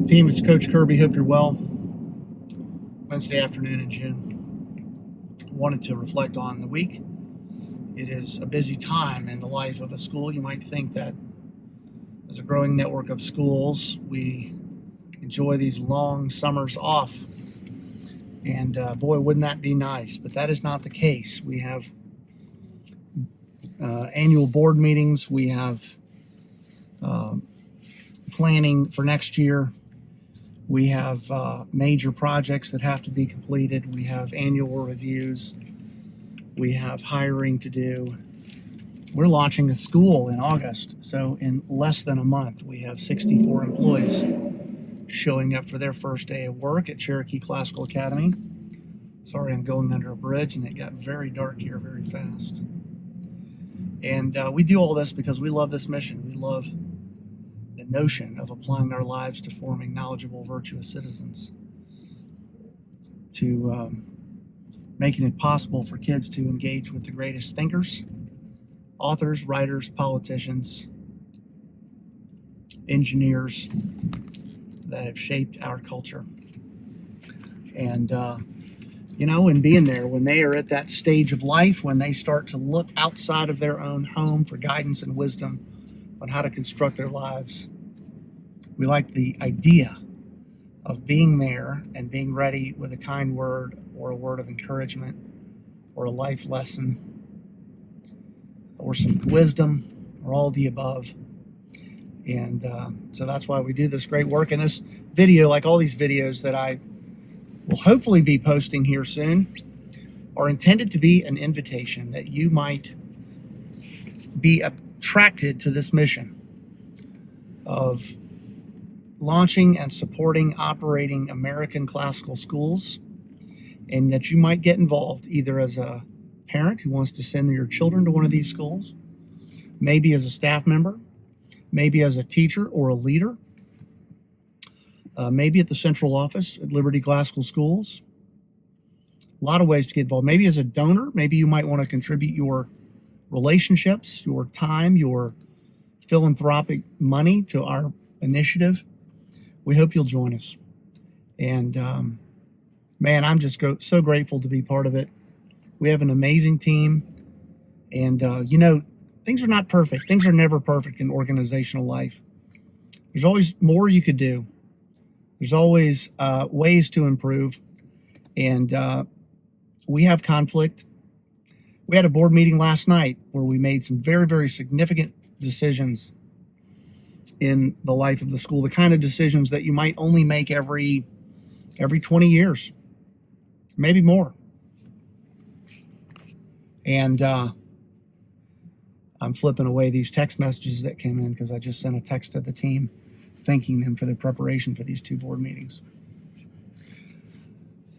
Team, it's Coach Kirby. Hope you're well. Wednesday afternoon in June. Wanted to reflect on the week. It is a busy time in the life of a school. You might think that as a growing network of schools, we enjoy these long summers off. And boy, wouldn't that be nice? But that is not the case. We have annual board meetings. We have planning for next year. We have major projects that have to be completed. We have annual reviews. We have hiring to do. We're launching a school in August. So in less than a month, we have 64 employees showing up for their first day of work at Cherokee Classical Academy. Sorry, I'm going under a bridge and it got very dark here very fast. And we do all this because we love this mission. We love the notion of applying our lives to forming knowledgeable, virtuous citizens, to making it possible for kids to engage with the greatest thinkers, authors, writers, politicians, engineers that have shaped our culture. And, in being there, when they are at that stage of life, when they start to look outside of their own home for guidance and wisdom on how to construct their lives, we like the idea of being there and being ready with a kind word or a word of encouragement or a life lesson or some wisdom or all the above. And so that's why we do this great work. And this video, like all these videos that I will hopefully be posting here soon, are intended to be an invitation that you might be attracted to this mission of launching and supporting operating American classical schools, and that you might get involved either as a parent who wants to send your children to one of these schools, maybe as a staff member, maybe as a teacher or a leader, maybe at the central office at Liberty Classical Schools. A lot of ways to get involved. Maybe as a donor, maybe you might want to contribute your relationships, your time, your philanthropic money to our initiative. We hope you'll join us. And man, I'm just so grateful to be part of it. We have an amazing team. And, things are not perfect. Things are never perfect in organizational life. There's always more you could do. There's always ways to improve. And we have conflict. We had a board meeting last night where we made some very, very significant decisions in the life of the school, the kind of decisions that you might only make every 20 years, maybe more. And I'm flipping away these text messages that came in because I just sent a text to the team thanking them for their preparation for these two board meetings.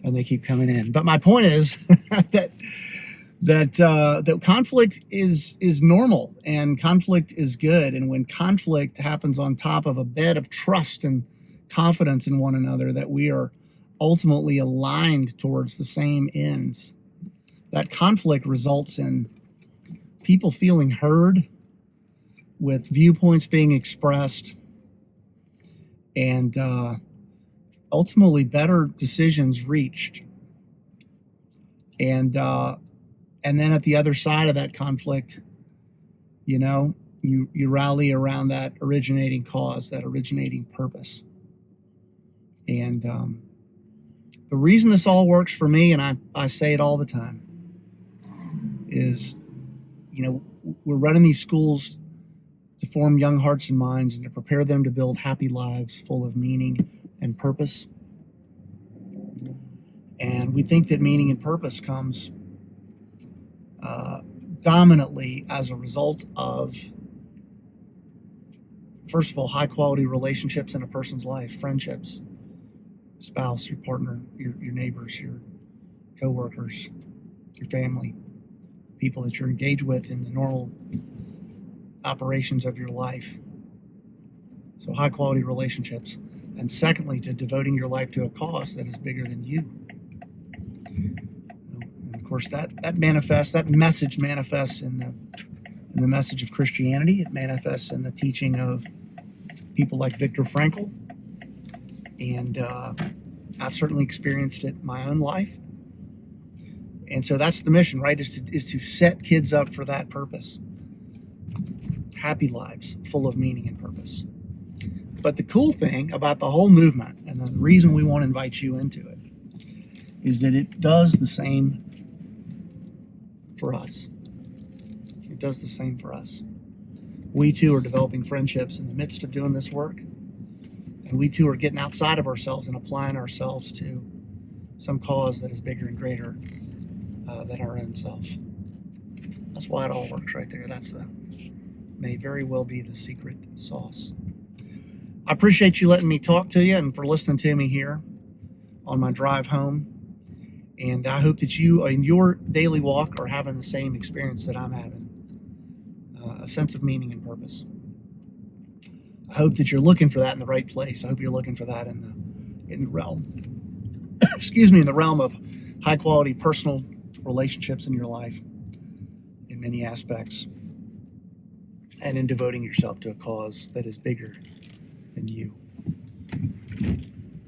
And they keep coming in. But my point is that conflict is normal and conflict is good. And when conflict happens on top of a bed of trust and confidence in one another, that we are ultimately aligned towards the same ends, that conflict results in people feeling heard, with viewpoints being expressed, and ultimately better decisions reached. And then at the other side of that conflict, you rally around that originating cause, that originating purpose. And the reason this all works for me, and I say it all the time, is, we're running these schools to form young hearts and minds and to prepare them to build happy lives full of meaning and purpose. And we think that meaning and purpose comes dominantly as a result of, first of all, high quality relationships in a person's life, friendships, spouse, your partner, your neighbors, your coworkers, your family, people that you're engaged with in the normal operations of your life. So high quality relationships. And secondly, to devoting your life to a cause that is bigger than you. And of course, that message manifests in the message of Christianity. It manifests in the teaching of people like Viktor Frankl. And I've certainly experienced it in my own life. And so that's the mission, right? Is to set kids up for that purpose. Happy lives, full of meaning and purpose. But the cool thing about the whole movement, and the reason we want to invite you into it, is that it does the same for us. It does the same for us. We too are developing friendships in the midst of doing this work. And we too are getting outside of ourselves and applying ourselves to some cause that is bigger and greater than our own self. That's why it all works right there. May very well be the secret sauce. I appreciate you letting me talk to you and for listening to me here on my drive home. And I hope that you, in your daily walk, are having the same experience that I'm having, a sense of meaning and purpose. I hope that you're looking for that in the right place. I hope you're looking for that in the realm, in the realm of high quality personal relationships in your life in many aspects, and in devoting yourself to a cause that is bigger than you.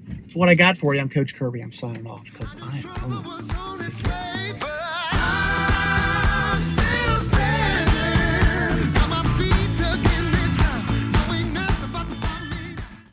That's what I got for you. I'm Coach Kirby. I'm signing off because I am hungry.